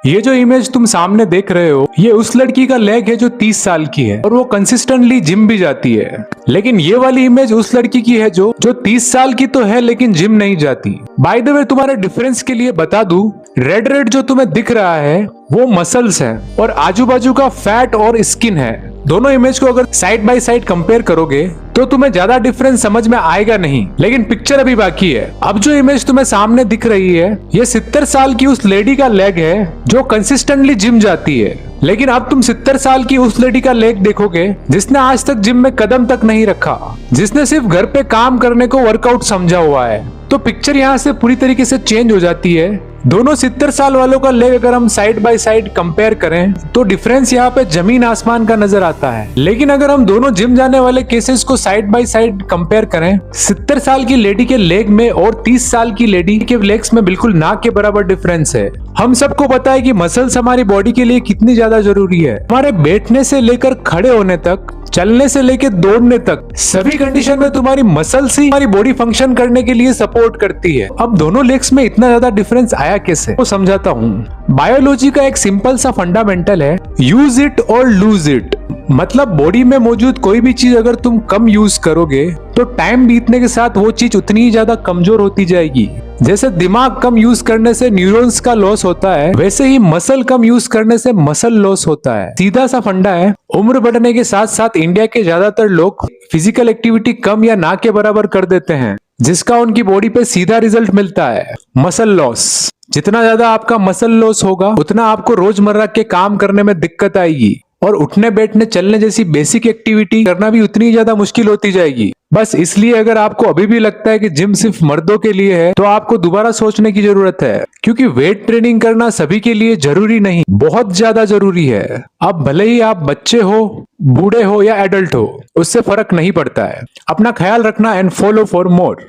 ये जो इमेज तुम सामने देख रहे हो, ये उस लड़की का लेग है जो 30 साल की है और वो कंसिस्टेंटली जिम भी जाती है। लेकिन ये वाली इमेज उस लड़की की है जो 30 साल की तो है लेकिन जिम नहीं जाती। बाय द वे, तुम्हारे डिफरेंस के लिए बता दूं, रेड रेड जो तुम्हें दिख रहा है वो मसल्स है और आजू बाजू का फैट और स्किन है। दोनों इमेज को अगर साइड बाय साइड कंपेयर करोगे तो तुम्हें ज्यादा डिफरेंस समझ में आएगा नहीं, लेकिन पिक्चर अभी बाकी है। अब जो इमेज तुम्हें सामने दिख रही है, ये 70 साल की उस लेडी का लेग है जो कंसिस्टेंटली जिम जाती है। लेकिन अब तुम 70 साल की उस लेडी का लेग देखोगे जिसने आज तक जिम में कदम तक नहीं रखा, जिसने सिर्फ घर पे काम करने को वर्कआउट समझा हुआ है। तो पिक्चर यहाँ से पूरी तरीके से चेंज हो जाती है। दोनों 70 साल वालों का लेग अगर हम साइड बाय साइड कंपेयर करें तो डिफरेंस यहाँ पे जमीन आसमान का नजर आता है। लेकिन अगर हम दोनों जिम जाने वाले केसेस को साइड बाय साइड कंपेयर करें, 70 साल की लेडी के लेग में और 30 साल की लेडी के लेग्स में बिल्कुल ना के बराबर डिफरेंस है। हम सबको पता है कि मसल्स हमारी बॉडी के लिए कितनी ज्यादा जरूरी है। हमारे बैठने से लेकर खड़े होने तक, चलने से लेकर दौड़ने तक, सभी कंडीशन में तुम्हारी मसल्स ही हमारी बॉडी फंक्शन करने के लिए सपोर्ट करती है। अब दोनों लेग्स में इतना ज्यादा डिफरेंस आया कैसे, वो समझाता हूँ। बायोलॉजी का एक सिंपल सा फंडामेंटल है, यूज इट और लूज इट। मतलब बॉडी में मौजूद कोई भी चीज अगर तुम कम यूज करोगे तो टाइम बीतने के साथ वो चीज उतनी ही ज्यादा कमजोर होती जाएगी। जैसे दिमाग कम यूज करने से न्यूरॉन्स का लॉस होता है, वैसे ही मसल कम यूज करने से मसल लॉस होता है। सीधा सा फंडा है। उम्र बढ़ने के साथ साथ इंडिया के ज्यादातर लोग फिजिकल एक्टिविटी कम या ना के बराबर कर देते हैं, जिसका उनकी बॉडी पे सीधा रिजल्ट मिलता है, मसल लॉस। जितना ज्यादा आपका मसल लॉस होगा उतना आपको रोजमर्रा के काम करने में दिक्कत आएगी और उठने बैठने चलने जैसी बेसिक एक्टिविटी करना भी उतनी ज्यादा मुश्किल होती जाएगी। बस इसलिए अगर आपको अभी भी लगता है कि जिम सिर्फ मर्दों के लिए है तो आपको दोबारा सोचने की जरूरत है, क्योंकि वेट ट्रेनिंग करना सभी के लिए जरूरी नहीं, बहुत ज्यादा जरूरी है। अब भले ही आप बच्चे हो, बूढ़े हो या एडल्ट हो, उससे फर्क नहीं पड़ता है। अपना ख्याल रखना एंड फॉलो फॉर मोर।